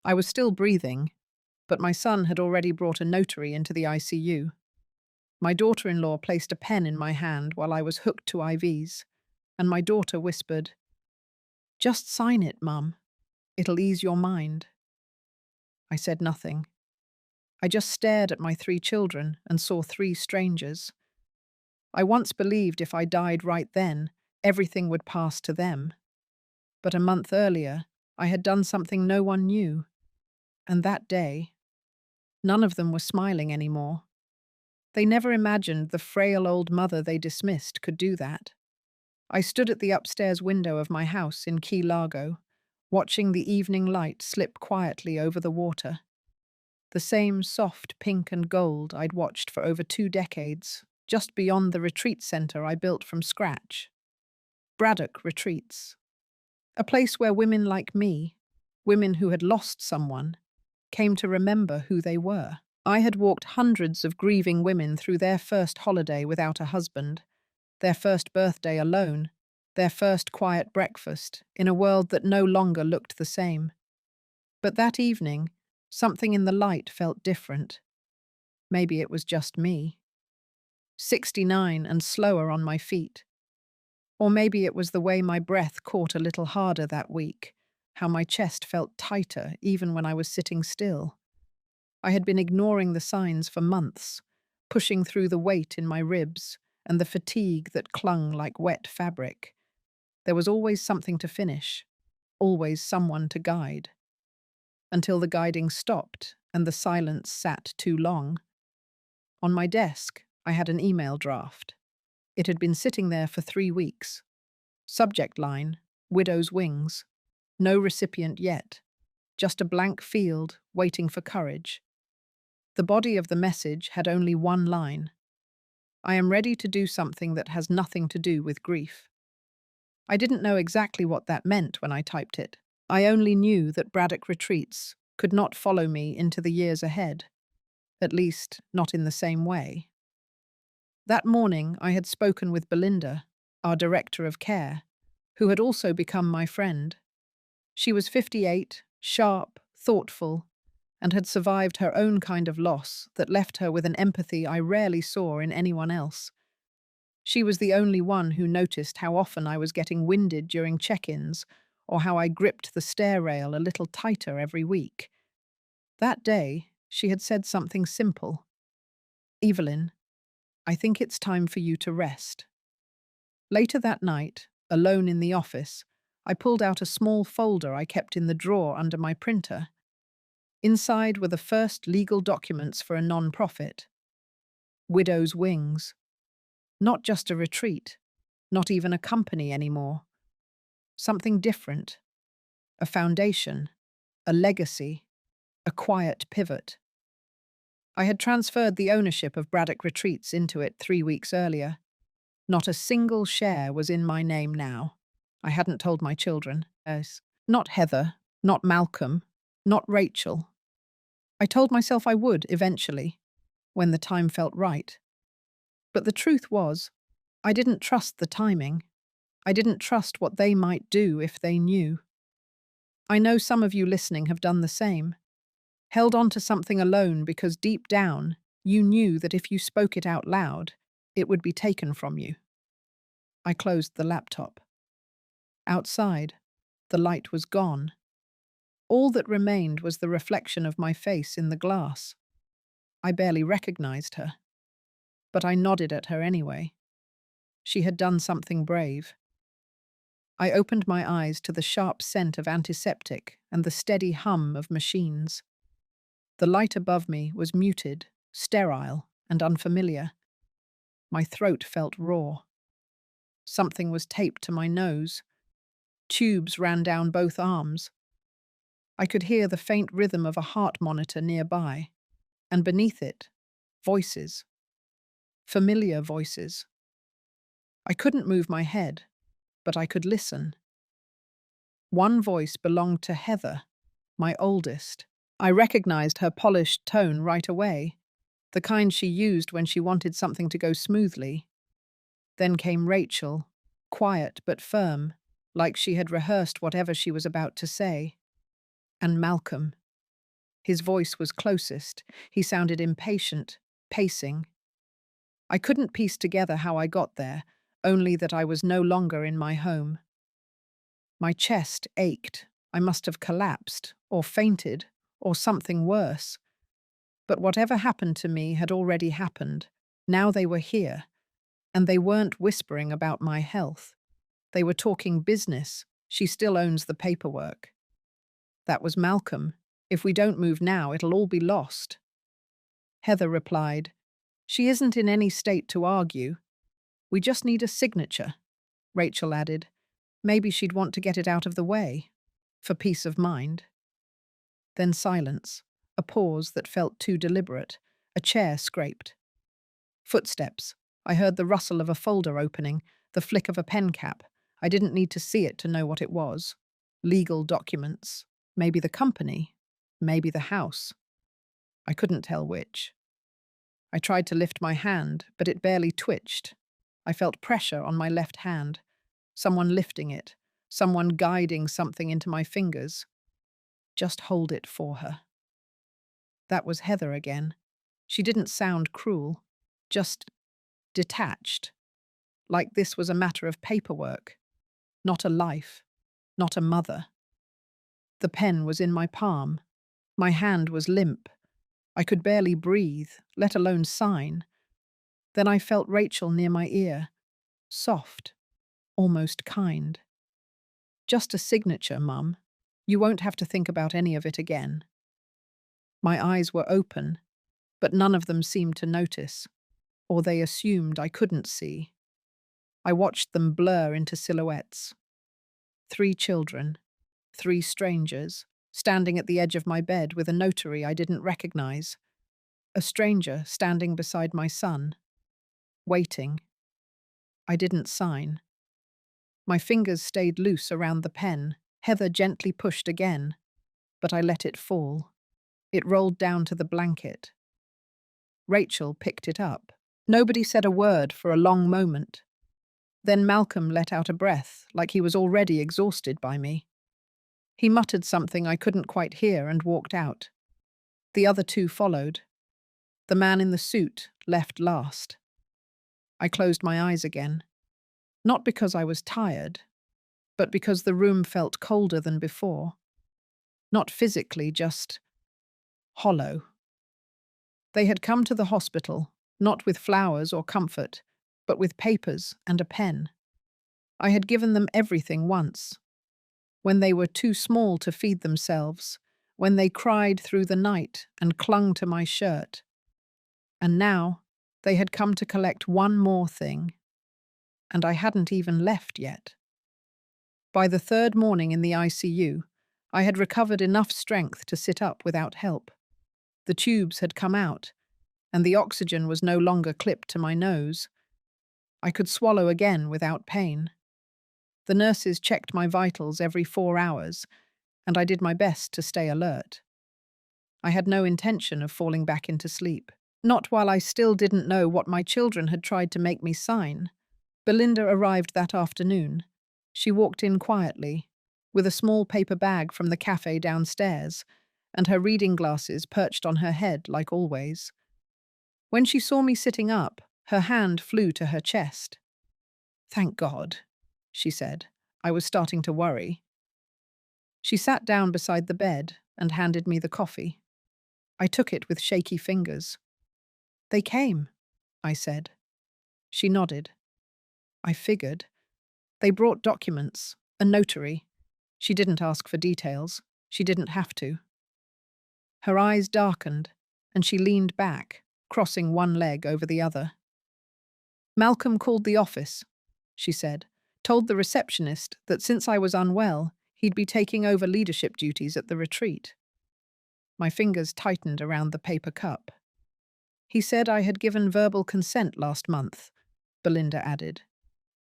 I was still breathing, but my son had already brought a notary into the ICU. My daughter-in-law placed a pen in my hand while I was hooked to IVs, and my daughter whispered, "Just sign it, Mum. It'll ease your mind." I said nothing. I just stared at my 3 children and saw 3 strangers. I once believed if I died right then, everything would pass to them. But a month earlier, I had done something no one knew. And that day, none of them were smiling anymore. They never imagined the frail old mother they dismissed could do that. I stood at the upstairs window of my house in Key Largo, watching the evening light slip quietly over the water. The same soft pink and gold I'd watched for over 2 decades, just beyond the retreat center I built from scratch. Braddock Retreats. A place where women like me, women who had lost someone, came to remember who they were. I had walked hundreds of grieving women through their first holiday without a husband, their first birthday alone, their first quiet breakfast, in a world that no longer looked the same. But that evening, something in the light felt different. Maybe it was just me. 69 and slower on my feet. Or maybe it was the way my breath caught a little harder that week, how my chest felt tighter even when I was sitting still. I had been ignoring the signs for months, pushing through the weight in my ribs and the fatigue that clung like wet fabric. There was always something to finish, always someone to guide. Until the guiding stopped and the silence sat too long. On my desk, I had an email draft. It had been sitting there for 3 weeks. Subject line, Widow's Wings. No recipient yet. Just a blank field waiting for courage. The body of the message had only one line. I am ready to do something that has nothing to do with grief. I didn't know exactly what that meant when I typed it. I only knew that Braddock Retreats could not follow me into the years ahead. At least, not in the same way. That morning, I had spoken with Belinda, our director of care, who had also become my friend. She was 58, sharp, thoughtful, and had survived her own kind of loss that left her with an empathy I rarely saw in anyone else. She was the only one who noticed how often I was getting winded during check-ins, or how I gripped the stair rail a little tighter every week. That day, she had said something simple. "Evelyn, I think it's time for you to rest." Later that night, alone in the office, I pulled out a small folder I kept in the drawer under my printer. Inside were the first legal documents for a non-profit. Widow's Wings. Not just a retreat, not even a company anymore. Something different. A foundation, a legacy, a quiet pivot. I had transferred the ownership of Braddock Retreats into it 3 weeks earlier. Not a single share was in my name now. I hadn't told my children. Not Heather, not Malcolm, not Rachel. I told myself I would eventually, when the time felt right. But the truth was, I didn't trust the timing. I didn't trust what they might do if they knew. I know some of you listening have done the same. Held on to something alone because deep down, you knew that if you spoke it out loud, it would be taken from you. I closed the laptop. Outside, the light was gone. All that remained was the reflection of my face in the glass. I barely recognized her. But I nodded at her anyway. She had done something brave. I opened my eyes to the sharp scent of antiseptic and the steady hum of machines. The light above me was muted, sterile, and unfamiliar. My throat felt raw. Something was taped to my nose. Tubes ran down both arms. I could hear the faint rhythm of a heart monitor nearby, and beneath it, voices. Familiar voices. I couldn't move my head, but I could listen. One voice belonged to Heather, my oldest. I recognized her polished tone right away, the kind she used when she wanted something to go smoothly. Then came Rachel, quiet but firm, like she had rehearsed whatever she was about to say. And Malcolm, His voice was closest. He sounded impatient, pacing. I couldn't piece together how I got there, only that I was no longer in my home. My chest ached. I must have collapsed, or fainted, or something worse. But whatever happened to me had already happened. Now they were here, and they weren't whispering about my health. They were talking business. She still owns the paperwork. That was Malcolm. If we don't move now, it'll all be lost. Heather replied, "She isn't in any state to argue. We just need a signature." Rachel added, "Maybe she'd want to get it out of the way, for peace of mind." Then silence, a pause that felt too deliberate. A chair scraped. Footsteps. I heard the rustle of a folder opening, the flick of a pen cap. I didn't need to see it to know what it was. Legal documents. Maybe the company. Maybe the house. I couldn't tell which. I tried to lift my hand, but it barely twitched. I felt pressure on my left hand. Someone lifting it. Someone guiding something into my fingers. Just hold it for her. That was Heather again. She didn't sound cruel. Just detached. Like this was a matter of paperwork. Not a life. Not a mother. The pen was in my palm. My hand was limp. I could barely breathe, let alone sign. Then I felt Rachel near my ear. Soft. Almost kind. "Just a signature, Mum. You won't have to think about any of it again." My eyes were open, but none of them seemed to notice, or they assumed I couldn't see. I watched them blur into silhouettes. 3 children, 3 strangers, standing at the edge of my bed with a notary I didn't recognize. A stranger standing beside my son. Waiting. I didn't sign. My fingers stayed loose around the pen. Heather gently pushed again, but I let it fall. It rolled down to the blanket. Rachel picked it up. Nobody said a word for a long moment. Then Malcolm let out a breath, like he was already exhausted by me. He muttered something I couldn't quite hear and walked out. The other 2 followed. The man in the suit left last. I closed my eyes again. Not because I was tired, but because the room felt colder than before. Not physically, just hollow. They had come to the hospital, not with flowers or comfort, but with papers and a pen. I had given them everything once. When they were too small to feed themselves, when they cried through the night and clung to my shirt. And now they had come to collect one more thing. And I hadn't even left yet. By the 3rd morning in the ICU, I had recovered enough strength to sit up without help. The tubes had come out, and the oxygen was no longer clipped to my nose. I could swallow again without pain. The nurses checked my vitals every 4 hours, and I did my best to stay alert. I had no intention of falling back into sleep, not while I still didn't know what my children had tried to make me sign. Belinda arrived that afternoon. She walked in quietly, with a small paper bag from the cafe downstairs, and her reading glasses perched on her head like always. When she saw me sitting up, her hand flew to her chest. "Thank God," she said. I was starting to worry. She sat down beside the bed and handed me the coffee. I took it with shaky fingers. "They came," I said. She nodded. I figured. They brought documents, a notary. She didn't ask for details. She didn't have to. Her eyes darkened, and she leaned back, crossing one leg over the other. "Malcolm called the office," she said, "told the receptionist that since I was unwell, he'd be taking over leadership duties at the retreat." My fingers tightened around the paper cup. "He said I had given verbal consent last month," Belinda added,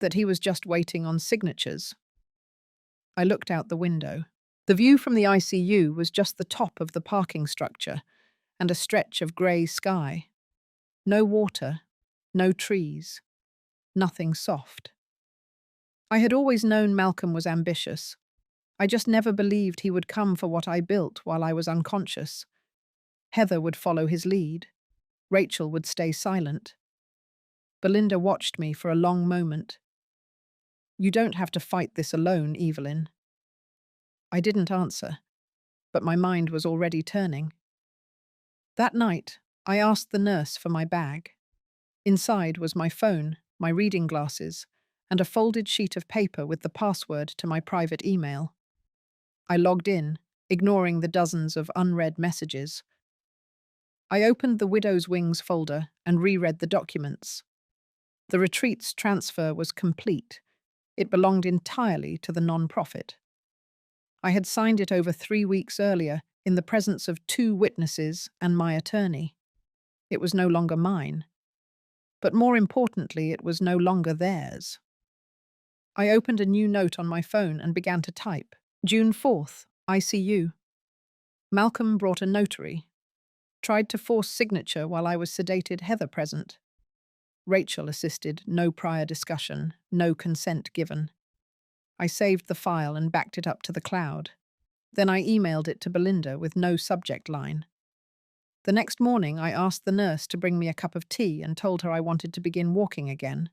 "that he was just waiting on signatures." I looked out the window. The view from the ICU was just the top of the parking structure and a stretch of grey sky. No water, no trees, nothing soft. I had always known Malcolm was ambitious. I just never believed he would come for what I built while I was unconscious. Heather would follow his lead. Rachel would stay silent. Belinda watched me for a long moment. "You don't have to fight this alone, Evelyn." I didn't answer, but my mind was already turning. That night, I asked the nurse for my bag. Inside was my phone, my reading glasses, and a folded sheet of paper with the password to my private email. I logged in, ignoring the dozens of unread messages. I opened the Widow's Wings folder and reread the documents. The retreat's transfer was complete. It belonged entirely to the non-profit. I had signed it over 3 weeks earlier in the presence of 2 witnesses and my attorney. It was no longer mine. But more importantly, it was no longer theirs. I opened a new note on my phone and began to type. June 4th, ICU. Malcolm brought a notary. Tried to force signature while I was sedated, Heather present. Rachel assisted, no prior discussion, no consent given. I saved the file and backed it up to the cloud. Then I emailed it to Belinda with no subject line. The next morning, I asked the nurse to bring me a cup of tea and told her I wanted to begin walking again.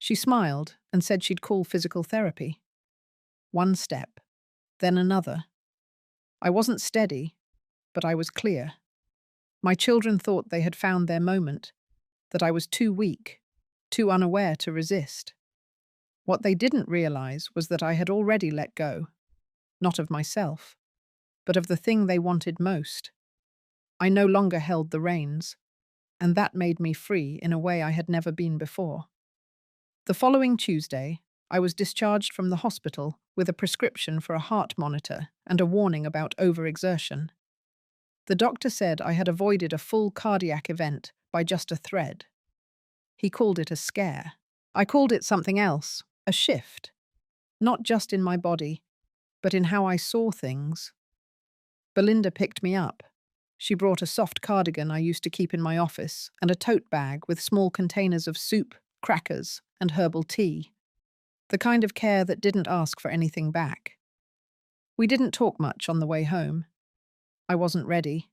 She smiled and said she'd call physical therapy. One step, then another. I wasn't steady, but I was clear. My children thought they had found their moment, that I was too weak, too unaware to resist. What they didn't realize was that I had already let go, not of myself, but of the thing they wanted most. I no longer held the reins, and that made me free in a way I had never been before. The following Tuesday, I was discharged from the hospital with a prescription for a heart monitor and a warning about overexertion. The doctor said I had avoided a full cardiac event by just a thread. He called it a scare. I called it something else, a shift. Not just in my body, but in how I saw things. Belinda picked me up. She brought a soft cardigan I used to keep in my office and a tote bag with small containers of soup, crackers, and herbal tea. The kind of care that didn't ask for anything back. We didn't talk much on the way home. I wasn't ready,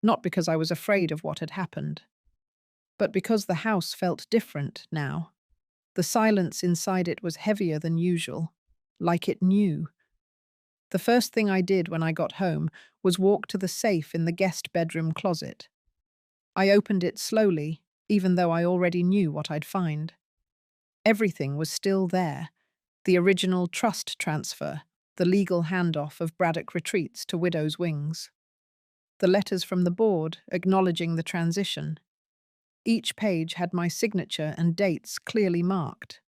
not because I was afraid of what had happened, but because the house felt different now. The silence inside it was heavier than usual, like it knew. The first thing I did when I got home was walk to the safe in the guest bedroom closet. I opened it slowly, even though I already knew what I'd find. Everything was still there. The original trust transfer, the legal handoff of Braddock Retreats to Widow's Wings. The letters from the board acknowledging the transition. Each page had my signature and dates clearly marked.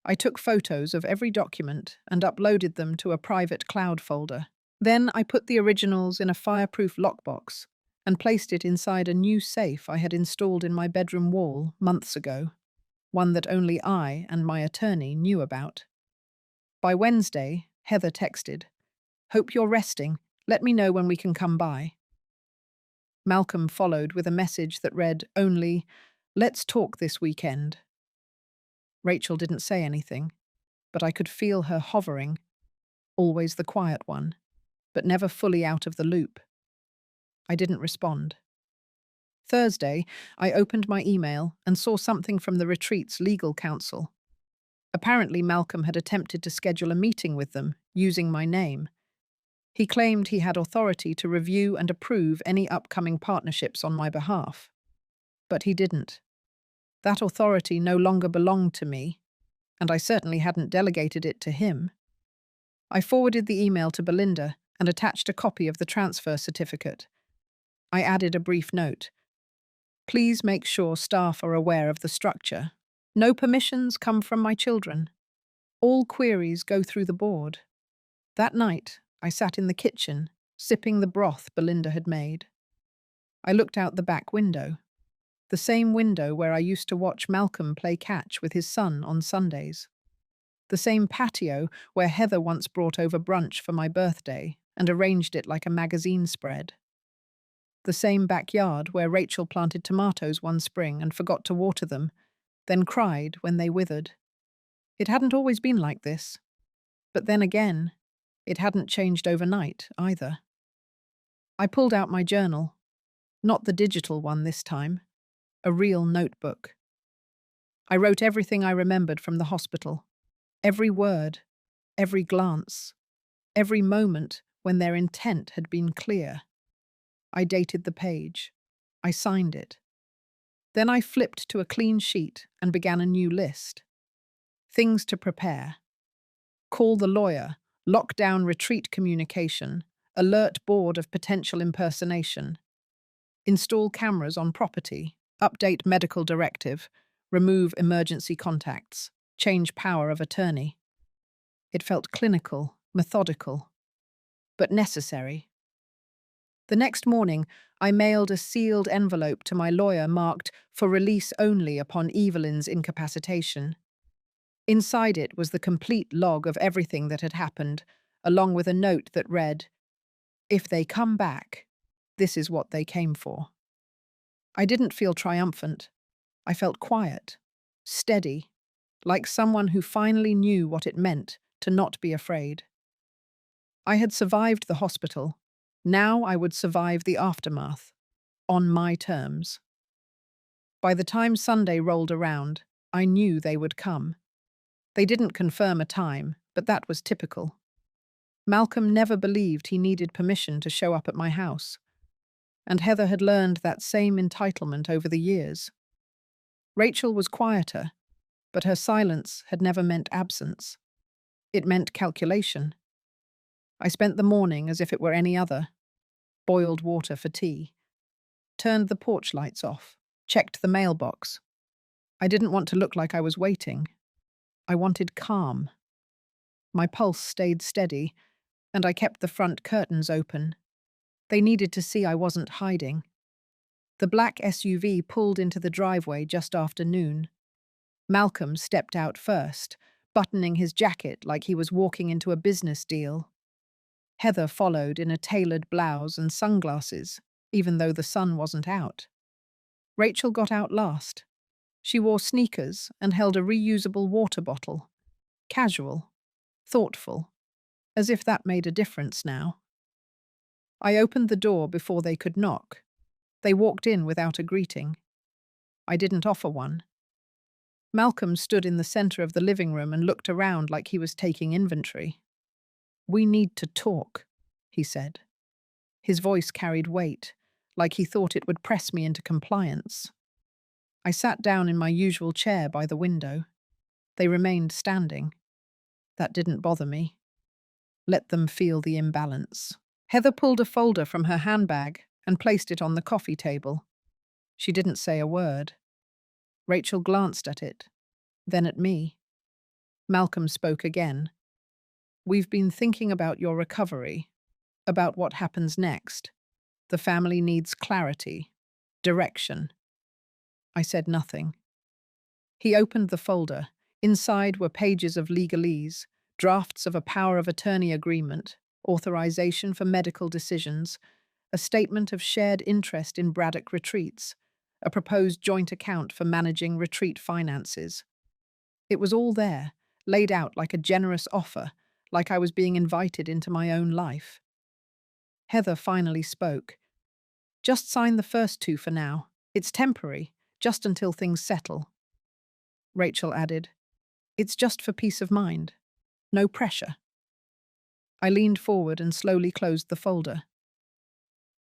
I took photos of every document and uploaded them to a private cloud folder. Then I put the originals in a fireproof lockbox and placed it inside a new safe I had installed in my bedroom wall months ago, one that only I and my attorney knew about. By Wednesday, Heather texted, "Hope you're resting. Let me know when we can come by." Malcolm followed with a message that read only, "Let's talk this weekend." Rachel didn't say anything, but I could feel her hovering, always the quiet one, but never fully out of the loop. I didn't respond. Thursday, I opened my email and saw something from the retreat's legal counsel. Apparently, Malcolm had attempted to schedule a meeting with them, using my name. He claimed he had authority to review and approve any upcoming partnerships on my behalf. But he didn't. That authority no longer belonged to me, and I certainly hadn't delegated it to him. I forwarded the email to Belinda and attached a copy of the transfer certificate. I added a brief note. "Please make sure staff are aware of the structure. No permissions come from my children. All queries go through the board." That night, I sat in the kitchen, sipping the broth Belinda had made. I looked out the back window. The same window where I used to watch Malcolm play catch with his son on Sundays. The same patio where Heather once brought over brunch for my birthday and arranged it like a magazine spread. The same backyard where Rachel planted tomatoes one spring and forgot to water them, then cried when they withered. It hadn't always been like this. But then again, it hadn't changed overnight either. I pulled out my journal. Not the digital one this time, a real notebook. I wrote everything I remembered from the hospital. Every word, every glance, every moment when their intent had been clear. I dated the page. I signed it. Then I flipped to a clean sheet and began a new list. Things to prepare. Call the lawyer, lock down retreat communication, alert board of potential impersonation. Install cameras on property, update medical directive, remove emergency contacts, change power of attorney. It felt clinical, methodical, but necessary. The next morning, I mailed a sealed envelope to my lawyer marked "For release only upon Evelyn's incapacitation." Inside it was the complete log of everything that had happened, along with a note that read, "If they come back, this is what they came for." I didn't feel triumphant. I felt quiet, steady, like someone who finally knew what it meant to not be afraid. I had survived the hospital. Now I would survive the aftermath, on my terms. By the time Sunday rolled around, I knew they would come. They didn't confirm a time, but that was typical. Malcolm never believed he needed permission to show up at my house, and Heather had learned that same entitlement over the years. Rachel was quieter, but her silence had never meant absence. It meant calculation. I spent the morning as if it were any other. Boiled water for tea. Turned the porch lights off. Checked the mailbox. I didn't want to look like I was waiting. I wanted calm. My pulse stayed steady, and I kept the front curtains open. They needed to see I wasn't hiding. The black SUV pulled into the driveway just after noon. Malcolm stepped out first, buttoning his jacket like he was walking into a business deal. Heather followed in a tailored blouse and sunglasses, even though the sun wasn't out. Rachel got out last. She wore sneakers and held a reusable water bottle. Casual, thoughtful, as if that made a difference now. I opened the door before they could knock. They walked in without a greeting. I didn't offer one. Malcolm stood in the center of the living room and looked around like he was taking inventory. "We need to talk," he said. His voice carried weight, like he thought it would press me into compliance. I sat down in my usual chair by the window. They remained standing. That didn't bother me. Let them feel the imbalance. Heather pulled a folder from her handbag and placed it on the coffee table. She didn't say a word. Rachel glanced at it, then at me. Malcolm spoke again. "We've been thinking about your recovery, about what happens next. The family needs clarity, direction." I said nothing. He opened the folder. Inside were pages of legalese, drafts of a power of attorney agreement, authorization for medical decisions, a statement of shared interest in Braddock Retreats, a proposed joint account for managing retreat finances. It was all there, laid out like a generous offer, like I was being invited into my own life. Heather finally spoke. "Just sign the first two for now. It's temporary, just until things settle." Rachel added, "It's just for peace of mind. No pressure." I leaned forward and slowly closed the folder.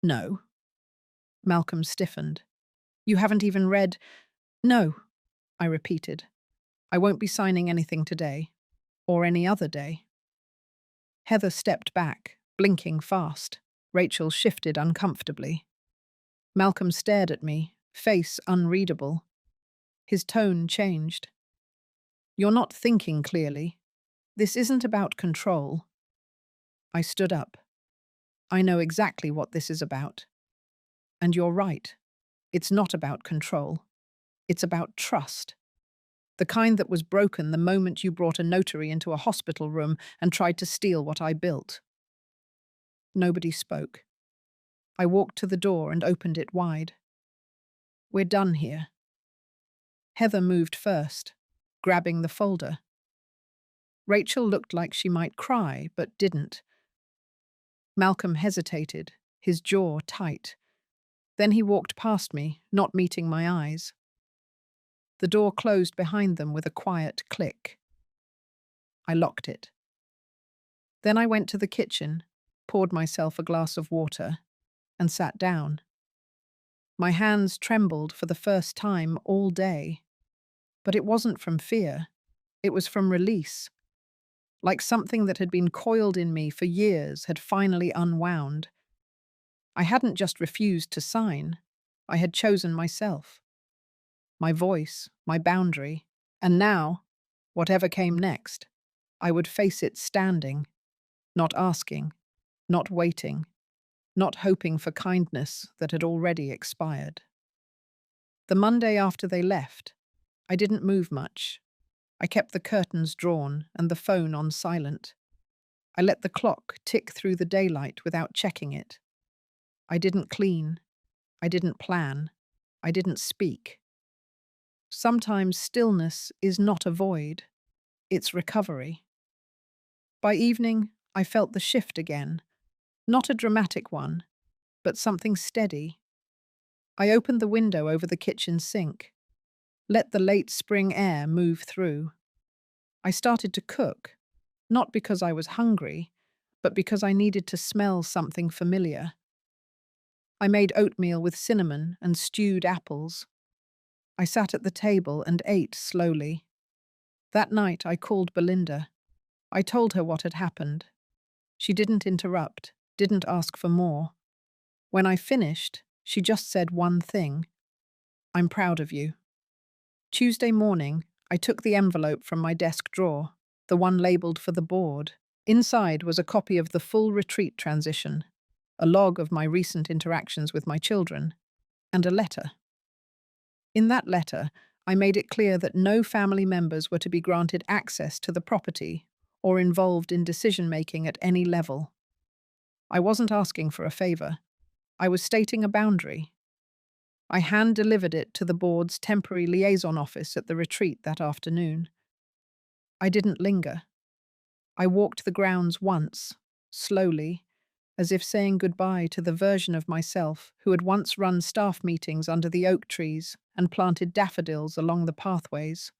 "No." Malcolm stiffened. "You haven't even read—" "No," I repeated. "I won't be signing anything today, or any other day." Heather stepped back, blinking fast. Rachel shifted uncomfortably. Malcolm stared at me, face unreadable. His tone changed. "You're not thinking clearly. This isn't about control." I stood up. "I know exactly what this is about. And you're right. It's not about control. It's about trust. The kind that was broken the moment you brought a notary into a hospital room and tried to steal what I built." Nobody spoke. I walked to the door and opened it wide. "We're done here." Heather moved first, grabbing the folder. Rachel looked like she might cry, but didn't. Malcolm hesitated, his jaw tight. Then he walked past me, not meeting my eyes. The door closed behind them with a quiet click. I locked it. Then I went to the kitchen, poured myself a glass of water, and sat down. My hands trembled for the first time all day. But it wasn't from fear. It was from release. Like something that had been coiled in me for years had finally unwound. I hadn't just refused to sign. I had chosen myself. My voice, my boundary. And now, whatever came next, I would face it standing, not asking, not waiting, not hoping for kindness that had already expired. The Monday after they left, I didn't move much. I kept the curtains drawn and the phone on silent. I let the clock tick through the daylight without checking it. I didn't clean. I didn't plan. I didn't speak. Sometimes stillness is not a void. It's recovery. By evening, I felt the shift again. Not a dramatic one, but something steady. I opened the window over the kitchen sink. Let the late spring air move through. I started to cook, not because I was hungry, but because I needed to smell something familiar. I made oatmeal with cinnamon and stewed apples. I sat at the table and ate slowly. That night I called Belinda. I told her what had happened. She didn't interrupt, didn't ask for more. When I finished, she just said one thing. "I'm proud of you." Tuesday morning, I took the envelope from my desk drawer, the one labelled for the board. Inside was a copy of the full retreat transition, a log of my recent interactions with my children, and a letter. In that letter, I made it clear that no family members were to be granted access to the property or involved in decision-making at any level. I wasn't asking for a favour. I was stating a boundary. I hand-delivered it to the board's temporary liaison office at the retreat that afternoon. I didn't linger. I walked the grounds once, slowly, as if saying goodbye to the version of myself who had once run staff meetings under the oak trees and planted daffodils along the pathways.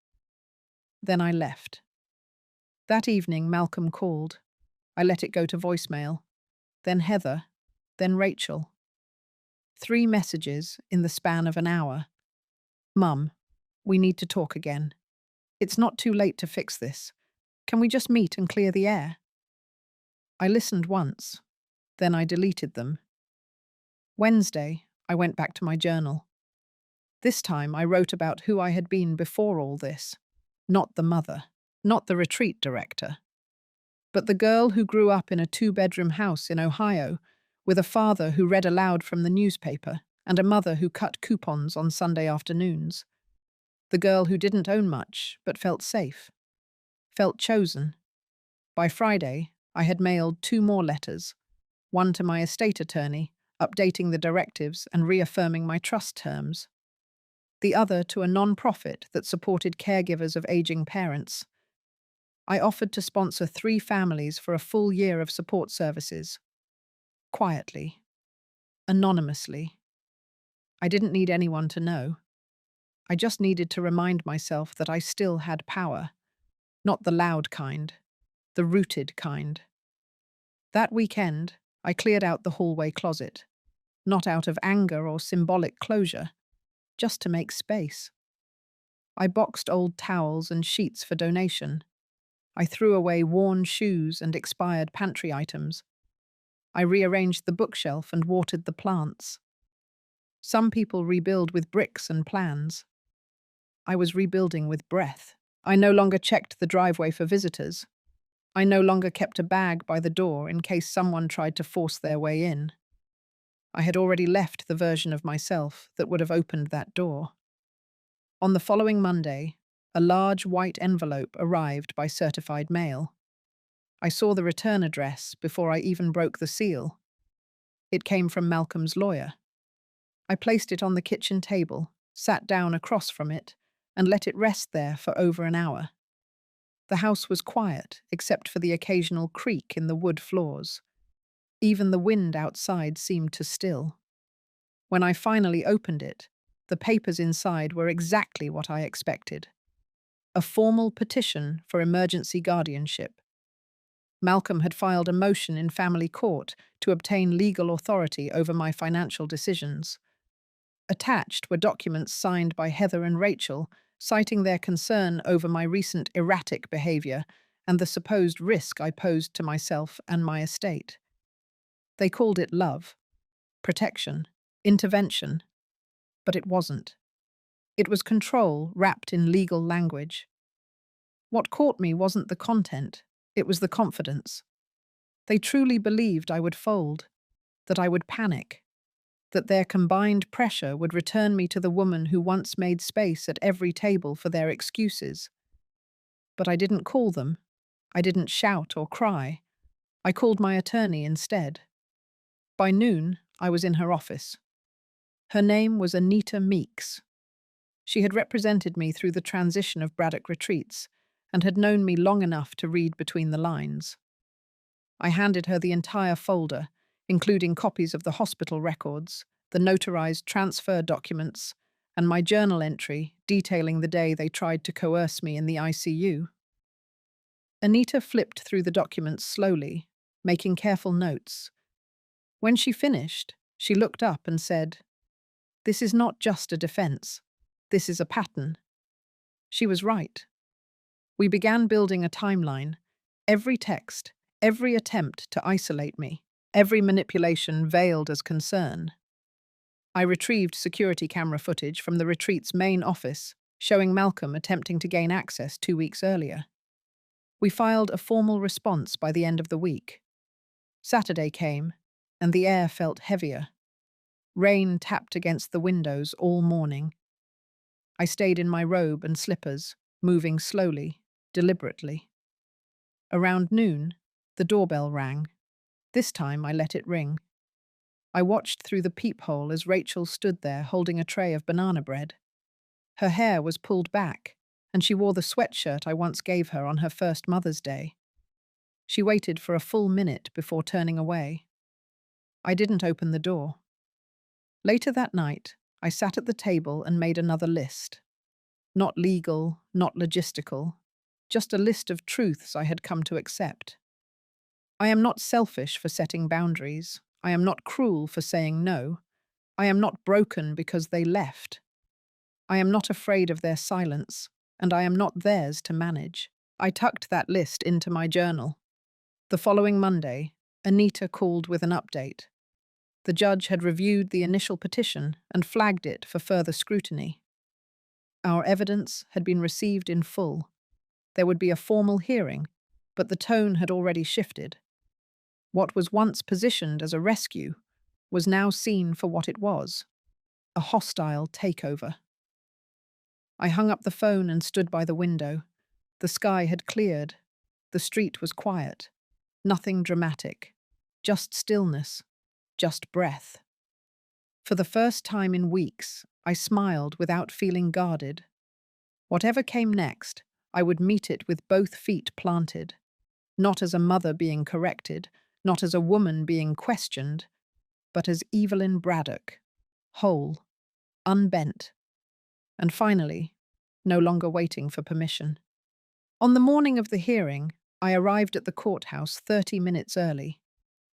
Then I left. That evening, Malcolm called. I let it go to voicemail. Then Heather. Then Rachel. 3 messages in the span of an hour. "Mum, we need to talk again. It's not too late to fix this. Can we just meet and clear the air?" I listened once. Then I deleted them. Wednesday, I went back to my journal. This time I wrote about who I had been before all this. Not the mother, not the retreat director, but the girl who grew up in a 2-bedroom house in Ohio with a father who read aloud from the newspaper and a mother who cut coupons on Sunday afternoons. The girl who didn't own much but felt safe, felt chosen. By Friday, I had mailed 2 more letters, one to my estate attorney, updating the directives and reaffirming my trust terms, the other to a non-profit that supported caregivers of aging parents. I offered to sponsor 3 families for a full year of support services. Quietly. Anonymously. I didn't need anyone to know. I just needed to remind myself that I still had power. Not the loud kind. The rooted kind. That weekend, I cleared out the hallway closet. Not out of anger or symbolic closure. Just to make space. I boxed old towels and sheets for donation. I threw away worn shoes and expired pantry items. I rearranged the bookshelf and watered the plants. Some people rebuild with bricks and plans. I was rebuilding with breath. I no longer checked the driveway for visitors. I no longer kept a bag by the door in case someone tried to force their way in. I had already left the version of myself that would have opened that door. On the following Monday, a large white envelope arrived by certified mail. I saw the return address before I even broke the seal. It came from Malcolm's lawyer. I placed it on the kitchen table, sat down across from it, and let it rest there for over an hour. The house was quiet, except for the occasional creak in the wood floors. Even the wind outside seemed to still. When I finally opened it, the papers inside were exactly what I expected. A formal petition for emergency guardianship. Malcolm had filed a motion in family court to obtain legal authority over my financial decisions. Attached were documents signed by Heather and Rachel, citing their concern over my recent erratic behavior and the supposed risk I posed to myself and my estate. They called it love, protection, intervention, but it wasn't. It was control wrapped in legal language. What caught me wasn't the content, it was the confidence. They truly believed I would fold, that I would panic, that their combined pressure would return me to the woman who once made space at every table for their excuses. But I didn't call them. I didn't shout or cry. I called my attorney instead. By noon, I was in her office. Her name was Anita Meeks. She had represented me through the transition of Braddock Retreats and had known me long enough to read between the lines. I handed her the entire folder, including copies of the hospital records, the notarized transfer documents, and my journal entry detailing the day they tried to coerce me in the ICU. Anita flipped through the documents slowly, making careful notes. When she finished, she looked up and said, "This is not just a defense. This is a pattern." She was right. We began building a timeline. Every text, every attempt to isolate me, every manipulation veiled as concern. I retrieved security camera footage from the retreat's main office, showing Malcolm attempting to gain access 2 weeks earlier. We filed a formal response by the end of the week. Saturday came, and the air felt heavier. Rain tapped against the windows all morning. I stayed in my robe and slippers, moving slowly, deliberately. Around noon, the doorbell rang. This time I let it ring. I watched through the peephole as Rachel stood there holding a tray of banana bread. Her hair was pulled back, and she wore the sweatshirt I once gave her on her first Mother's Day. She waited for a full minute before turning away. I didn't open the door. Later that night, I sat at the table and made another list. Not legal, not logistical, just a list of truths I had come to accept. I am not selfish for setting boundaries. I am not cruel for saying no. I am not broken because they left. I am not afraid of their silence, and I am not theirs to manage. I tucked that list into my journal. The following Monday, Anita called with an update. The judge had reviewed the initial petition and flagged it for further scrutiny. Our evidence had been received in full. There would be a formal hearing, but the tone had already shifted. What was once positioned as a rescue was now seen for what it was, a hostile takeover. I hung up the phone and stood by the window. The sky had cleared. The street was quiet. Nothing dramatic. Just stillness. Just breath. For the first time in weeks, I smiled without feeling guarded. Whatever came next, I would meet it with both feet planted. Not as a mother being corrected, not as a woman being questioned, but as Evelyn Braddock, whole, unbent, and finally, no longer waiting for permission. On the morning of the hearing, I arrived at the courthouse 30 minutes early.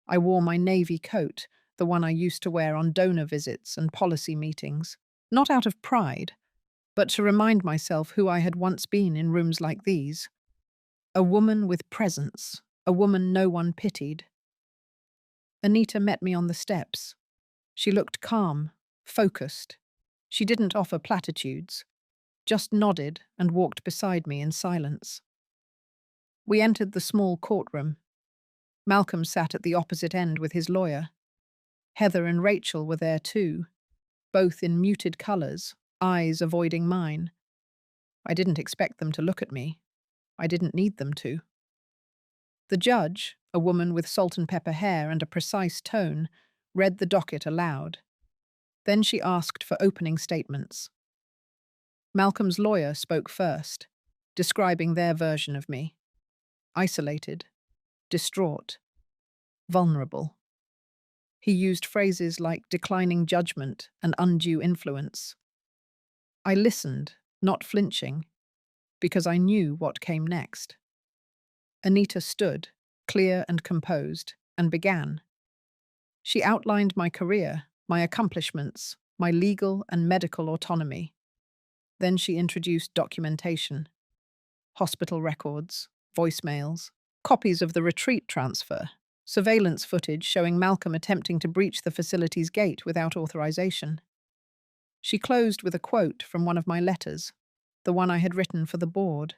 I wore my navy coat, the one I used to wear on donor visits and policy meetings, not out of pride, but to remind myself who I had once been in rooms like these. A woman with presence, a woman no one pitied. Anita met me on the steps. She looked calm, focused. She didn't offer platitudes, just nodded and walked beside me in silence. We entered the small courtroom. Malcolm sat at the opposite end with his lawyer. Heather and Rachel were there too, both in muted colours, eyes avoiding mine. I didn't expect them to look at me. I didn't need them to. The judge, a woman with salt and pepper hair and a precise tone, read the docket aloud. Then she asked for opening statements. Malcolm's lawyer spoke first, describing their version of me. Isolated, distraught, vulnerable. He used phrases like declining judgment and undue influence. I listened, not flinching, because I knew what came next. Anita stood, clear and composed, and began. She outlined my career, my accomplishments, my legal and medical autonomy. Then she introduced documentation, hospital records, voicemails, copies of the retreat transfer, surveillance footage showing Malcolm attempting to breach the facility's gate without authorization. She closed with a quote from one of my letters, the one I had written for the board.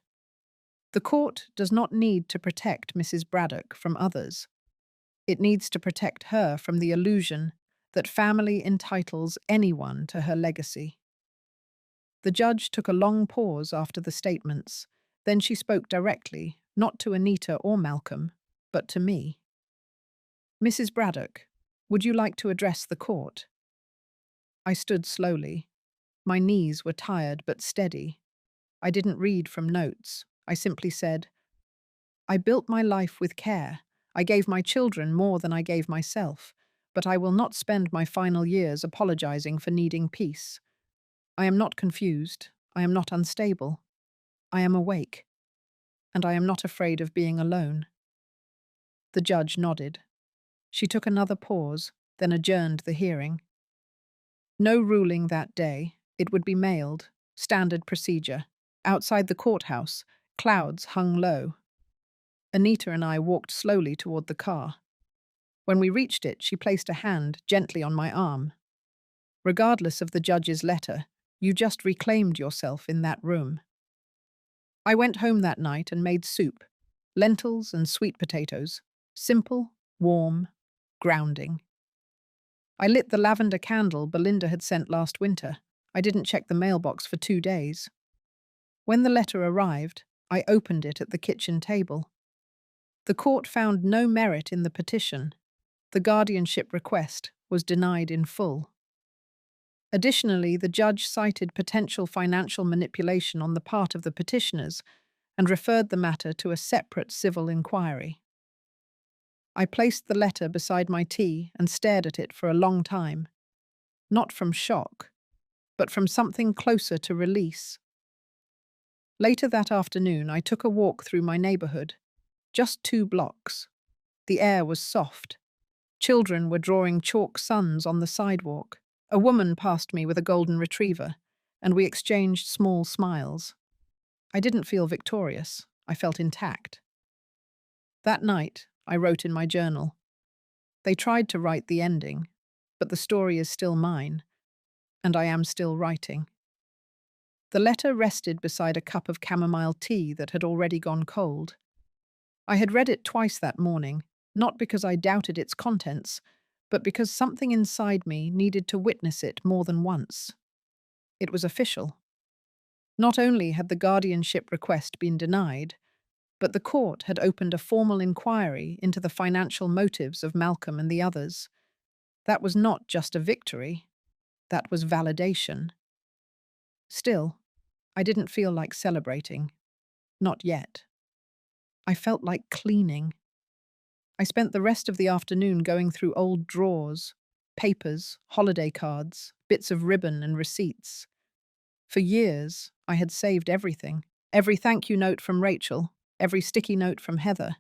The court does not need to protect Mrs. Braddock from others. It needs to protect her from the illusion that family entitles anyone to her legacy. The judge took a long pause after the statements. Then she spoke directly, not to Anita or Malcolm, but to me. Mrs. Braddock, would you like to address the court? I stood slowly. My knees were tired but steady. I didn't read from notes. I simply said, I built my life with care. I gave my children more than I gave myself, but I will not spend my final years apologizing for needing peace. I am not confused. I am not unstable. I am awake. And I am not afraid of being alone. The judge nodded. She took another pause, then adjourned the hearing. No ruling that day. It would be mailed. Standard procedure. Outside the courthouse, clouds hung low. Anita and I walked slowly toward the car. When we reached it, she placed a hand gently on my arm. Regardless of the judge's letter, you just reclaimed yourself in that room. I went home that night and made soup, lentils and sweet potatoes, simple, warm, grounding. I lit the lavender candle Belinda had sent last winter. I didn't check the mailbox for 2 days. When the letter arrived, I opened it at the kitchen table. The court found no merit in the petition. The guardianship request was denied in full. Additionally, the judge cited potential financial manipulation on the part of the petitioners and referred the matter to a separate civil inquiry. I placed the letter beside my tea and stared at it for a long time, not from shock, but from something closer to release. Later that afternoon, I took a walk through my neighborhood, just 2 blocks. The air was soft. Children were drawing chalk suns on the sidewalk. A woman passed me with a golden retriever, and we exchanged small smiles. I didn't feel victorious. I felt intact. That night, I wrote in my journal. They tried to write the ending, but the story is still mine, and I am still writing. The letter rested beside a cup of chamomile tea that had already gone cold. I had read it twice that morning, not because I doubted its contents, but because something inside me needed to witness it more than once. It was official. Not only had the guardianship request been denied, but the court had opened a formal inquiry into the financial motives of Malcolm and the others. That was not just a victory. That was validation. Still, I didn't feel like celebrating. Not yet. I felt like cleaning. I spent the rest of the afternoon going through old drawers, papers, holiday cards, bits of ribbon and receipts. For years, I had saved everything. Every thank you note from Rachel, every sticky note from Heather,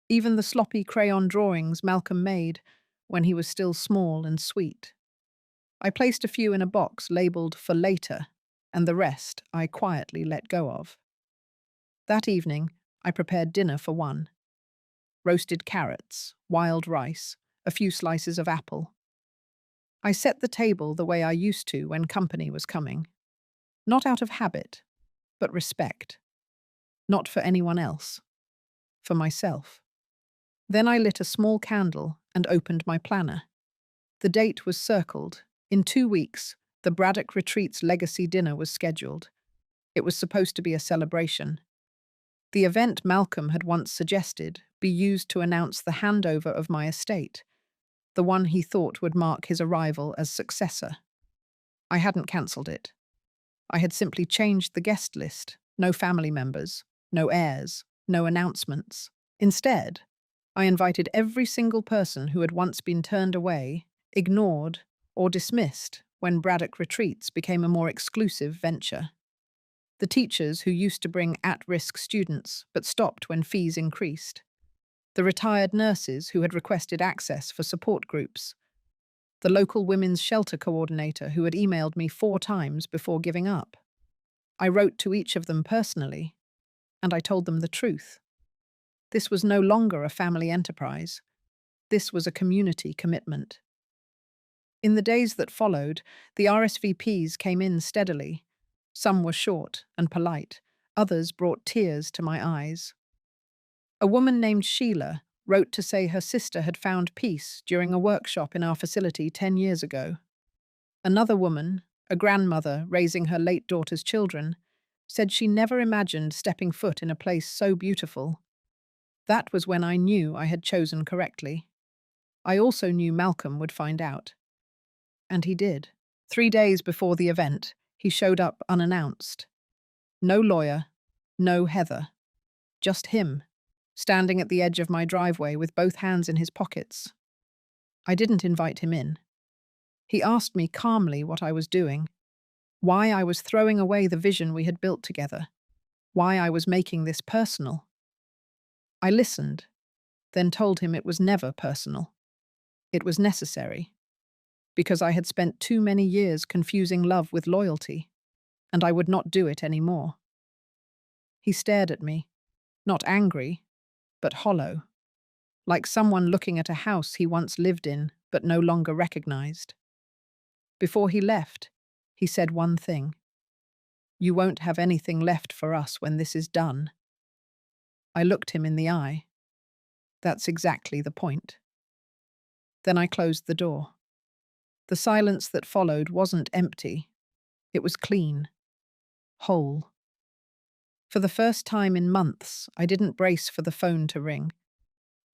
even the sloppy crayon drawings Malcolm made when he was still small and sweet. I placed a few in a box labeled for later, and the rest I quietly let go of. That evening, I prepared dinner for one. Roasted carrots, wild rice, a few slices of apple. I set the table the way I used to when company was coming. Not out of habit, but respect. Not for anyone else. For myself. Then I lit a small candle and opened my planner. The date was circled. In 2 weeks, the Braddock Retreat's legacy dinner was scheduled. It was supposed to be a celebration. The event Malcolm had once suggested be used to announce the handover of my estate, the one he thought would mark his arrival as successor. I hadn't cancelled it. I had simply changed the guest list. No family members, no heirs, no announcements. Instead, I invited every single person who had once been turned away ignored, or dismissed when Braddock Retreats became a more exclusive venture. The teachers who used to bring at-risk students but stopped when fees increased. The retired nurses who had requested access for support groups. The local women's shelter coordinator who had emailed me 4 times before giving up. I wrote to each of them personally, and I told them the truth. This was no longer a family enterprise. This was a community commitment. In the days that followed, the RSVPs came in steadily. Some were short and polite. Others brought tears to my eyes. A woman named Sheila wrote to say her sister had found peace during a workshop in our facility 10 years ago. Another woman, a grandmother raising her late daughter's children, said she never imagined stepping foot in a place so beautiful. That was when I knew I had chosen correctly. I also knew Malcolm would find out. And he did. 3 days before the event, he showed up unannounced. No lawyer, no Heather. Just him, standing at the edge of my driveway with both hands in his pockets. I didn't invite him in. He asked me calmly what I was doing, why I was throwing away the vision we had built together, why I was making this personal. I listened, then told him it was never personal. It was necessary, because I had spent too many years confusing love with loyalty, and I would not do it any more. He stared at me, not angry, but hollow, like someone looking at a house he once lived in but no longer recognized. Before he left, he said one thing. "You won't have anything left for us when this is done." I looked him in the eye. That's exactly the point. Then I closed the door. The silence that followed wasn't empty. It was clean, whole. For the first time in months, I didn't brace for the phone to ring.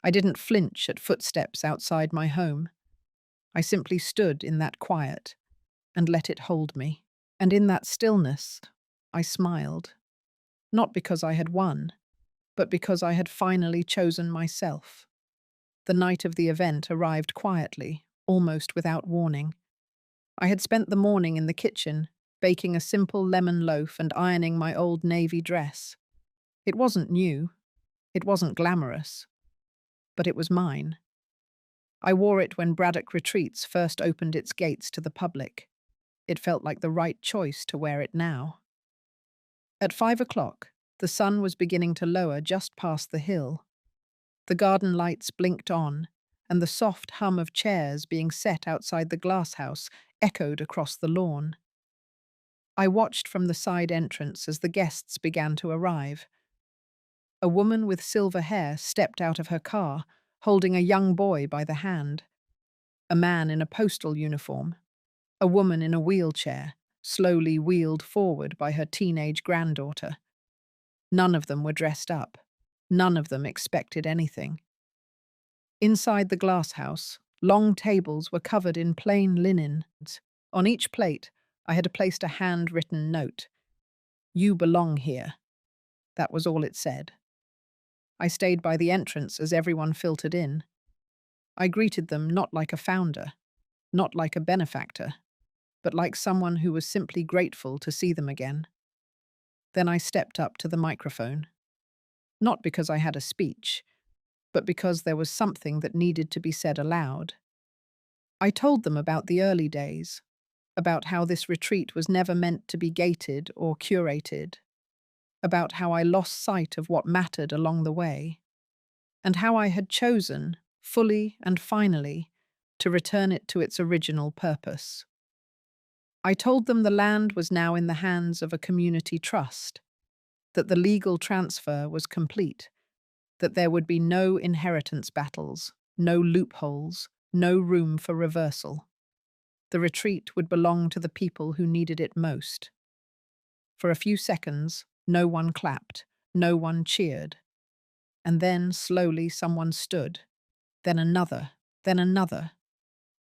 I didn't flinch at footsteps outside my home. I simply stood in that quiet and let it hold me. And in that stillness, I smiled. Not because I had won, but because I had finally chosen myself. The night of the event arrived quietly, almost without warning. I had spent the morning in the kitchen, baking a simple lemon loaf and ironing my old navy dress. It wasn't new. It wasn't glamorous. But it was mine. I wore it when Braddock Retreats first opened its gates to the public. It felt like the right choice to wear it now. At 5 o'clock, the sun was beginning to lower just past the hill. The garden lights blinked on, and the soft hum of chairs being set outside the glasshouse echoed across the lawn. I watched from the side entrance as the guests began to arrive. A woman with silver hair stepped out of her car, holding a young boy by the hand. A man in a postal uniform. A woman in a wheelchair, slowly wheeled forward by her teenage granddaughter. None of them were dressed up. None of them expected anything. Inside the glasshouse, long tables were covered in plain linen. On each plate, I had placed a handwritten note. "You belong here." That was all it said. I stayed by the entrance as everyone filtered in. I greeted them not like a founder, not like a benefactor, but like someone who was simply grateful to see them again. Then I stepped up to the microphone. Not because I had a speech, but because there was something that needed to be said aloud. I told them about the early days, about how this retreat was never meant to be gated or curated, about how I lost sight of what mattered along the way, and how I had chosen, fully and finally, to return it to its original purpose. I told them the land was now in the hands of a community trust, that the legal transfer was complete, that there would be no inheritance battles, no loopholes, no room for reversal. The retreat would belong to the people who needed it most. For a few seconds, no one clapped, no one cheered. And then, slowly, someone stood. Then another, then another.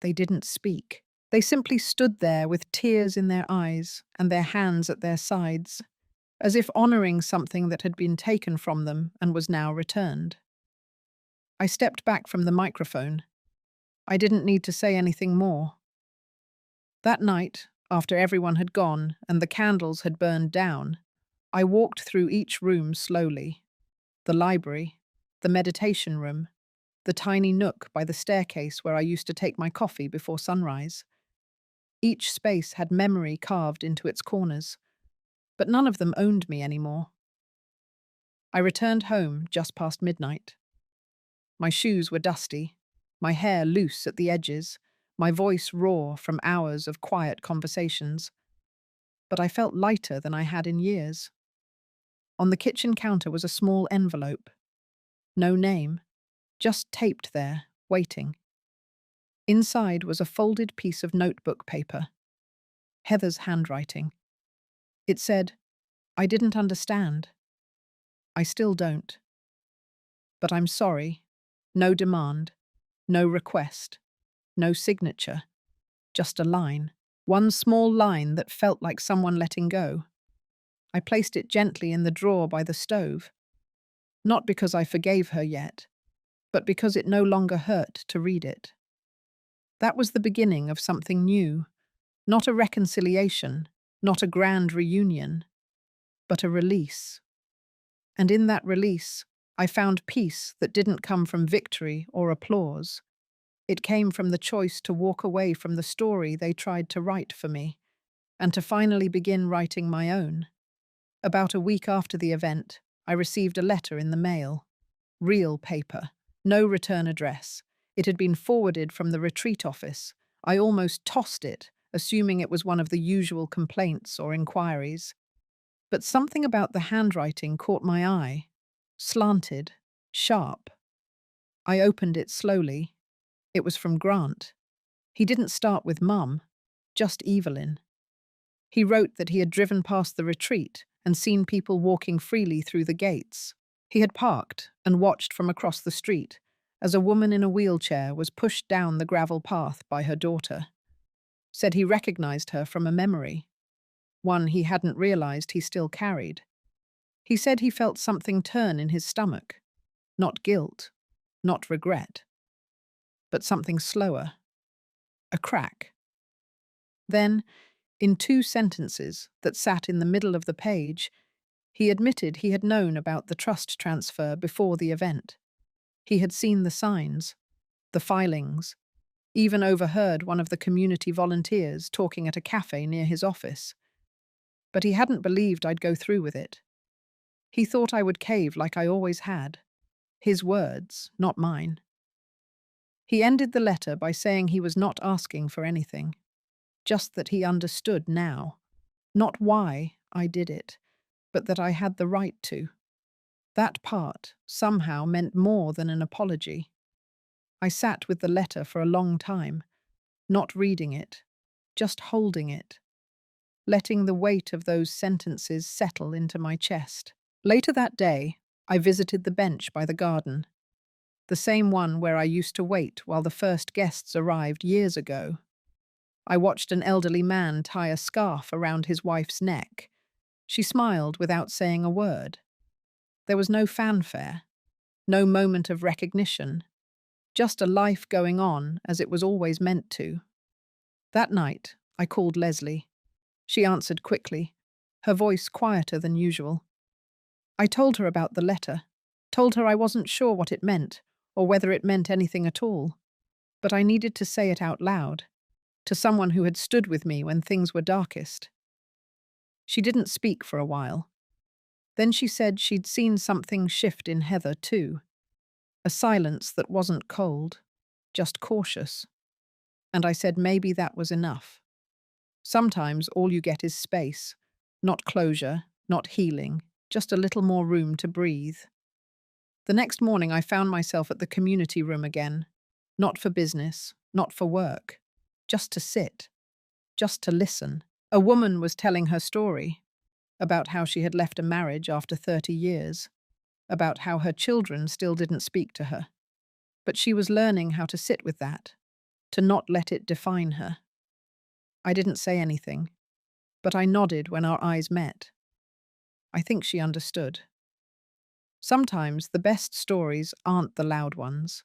They didn't speak. They simply stood there with tears in their eyes and their hands at their sides, as if honoring something that had been taken from them and was now returned. I stepped back from the microphone. I didn't need to say anything more. That night, after everyone had gone and the candles had burned down, I walked through each room slowly. The library, the meditation room, the tiny nook by the staircase where I used to take my coffee before sunrise. Each space had memory carved into its corners, but none of them owned me anymore. I returned home just past midnight. My shoes were dusty, my hair loose at the edges, my voice raw from hours of quiet conversations. But I felt lighter than I had in years. On the kitchen counter was a small envelope. No name, just taped there, waiting. Inside was a folded piece of notebook paper. Heather's handwriting. It said, "I didn't understand. I still don't. But I'm sorry. No demand. No request. No signature. Just a line. One small line that felt like someone letting go. I placed it gently in the drawer by the stove. Not because I forgave her yet, but because it no longer hurt to read it. That was the beginning of something new. Not a reconciliation, not a grand reunion, but a release. And in that release, I found peace that didn't come from victory or applause. It came from the choice to walk away from the story they tried to write for me, and to finally begin writing my own. About a week after the event, I received a letter in the mail. Real paper, no return address. It had been forwarded from the retreat office. I almost tossed it, assuming it was one of the usual complaints or inquiries. But something about the handwriting caught my eye. Slanted, sharp. I opened it slowly. It was from Grant. He didn't start with Mum, just Evelyn. He wrote that he had driven past the retreat and seen people walking freely through the gates. He had parked and watched from across the street as a woman in a wheelchair was pushed down the gravel path by her daughter. Said he recognized her from a memory, one he hadn't realized he still carried. He said he felt something turn in his stomach. Not guilt, not regret, but something slower. A crack. Then, in 2 sentences that sat in the middle of the page, he admitted he had known about the trust transfer before the event. He had seen the signs, the filings, even overheard one of the community volunteers talking at a cafe near his office. But he hadn't believed I'd go through with it. He thought I would cave like I always had. His words, not mine. He ended the letter by saying he was not asking for anything, just that he understood now. Not why I did it, but that I had the right to. That part, somehow, meant more than an apology. I sat with the letter for a long time, not reading it, just holding it, letting the weight of those sentences settle into my chest. Later that day, I visited the bench by the garden, the same one where I used to wait while the first guests arrived years ago. I watched an elderly man tie a scarf around his wife's neck. She smiled without saying a word. There was no fanfare, no moment of recognition, just a life going on as it was always meant to. That night, I called Leslie. She answered quickly, her voice quieter than usual. I told her about the letter, told her I wasn't sure what it meant, or whether it meant anything at all. But I needed to say it out loud, to someone who had stood with me when things were darkest. She didn't speak for a while. Then she said she'd seen something shift in Heather too, a silence that wasn't cold, just cautious. And I said maybe that was enough. Sometimes all you get is space, not closure, not healing, just a little more room to breathe. The next morning I found myself at the community room again, not for business, not for work, just to sit, just to listen. A woman was telling her story, about how she had left a marriage after 30 years, about how her children still didn't speak to her. But she was learning how to sit with that, to not let it define her. I didn't say anything, but I nodded when our eyes met. I think she understood. Sometimes the best stories aren't the loud ones.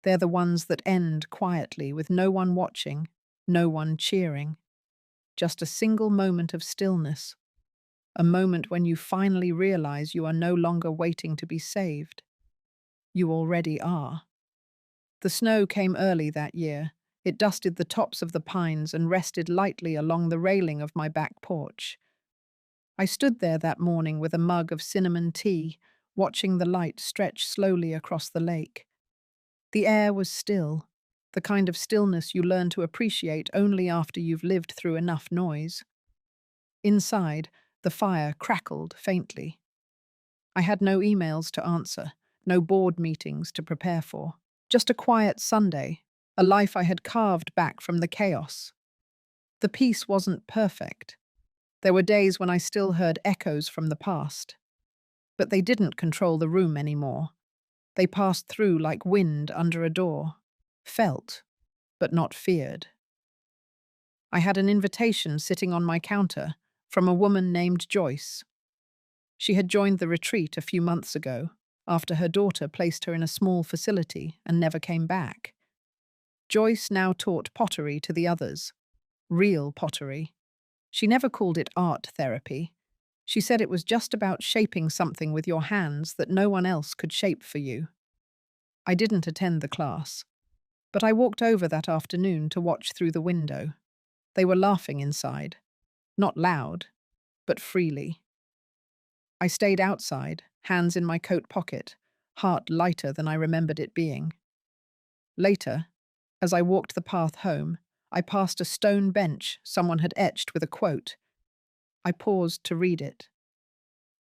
They're the ones that end quietly with no one watching, no one cheering. Just a single moment of stillness, a moment when you finally realize you are no longer waiting to be saved. You already are. The snow came early that year. It dusted the tops of the pines and rested lightly along the railing of my back porch. I stood there that morning with a mug of cinnamon tea, watching the light stretch slowly across the lake. The air was still, the kind of stillness you learn to appreciate only after you've lived through enough noise. Inside, the fire crackled faintly. I had no emails to answer, no board meetings to prepare for. Just a quiet Sunday, a life I had carved back from the chaos. The peace wasn't perfect. There were days when I still heard echoes from the past. But they didn't control the room anymore. They passed through like wind under a door, felt, but not feared. I had an invitation sitting on my counter from a woman named Joyce. She had joined the retreat a few months ago, after her daughter placed her in a small facility and never came back. Joyce now taught pottery to the others, real pottery. She never called it art therapy. She said it was just about shaping something with your hands that no one else could shape for you. I didn't attend the class, but I walked over that afternoon to watch through the window. They were laughing inside, not loud, but freely. I stayed outside, hands in my coat pocket, heart lighter than I remembered it being. Later, as I walked the path home, I passed a stone bench someone had etched with a quote. I paused to read it.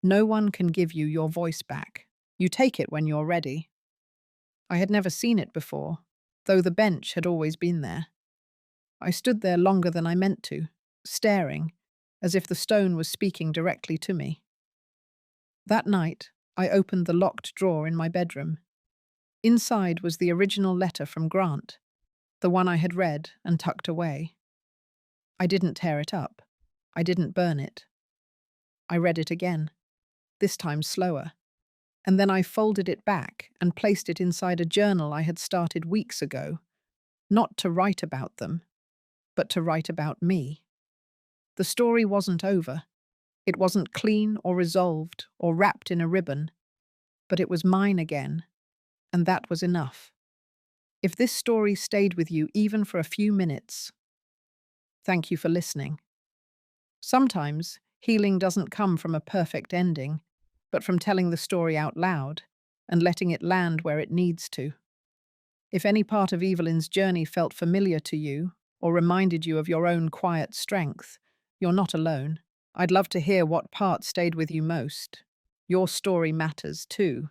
"No one can give you your voice back. You take it when you're ready." I had never seen it before, though the bench had always been there. I stood there longer than I meant to, staring, as if the stone was speaking directly to me. That night, I opened the locked drawer in my bedroom. Inside was the original letter from Grant, the one I had read and tucked away. I didn't tear it up. I didn't burn it. I read it again, this time slower, and then I folded it back and placed it inside a journal I had started weeks ago, not to write about them, but to write about me. The story wasn't over. It wasn't clean or resolved or wrapped in a ribbon, but it was mine again, and that was enough. If this story stayed with you even for a few minutes, thank you for listening. Sometimes, healing doesn't come from a perfect ending, but from telling the story out loud and letting it land where it needs to. If any part of Evelyn's journey felt familiar to you or reminded you of your own quiet strength, you're not alone. I'd love to hear what part stayed with you most. Your story matters too.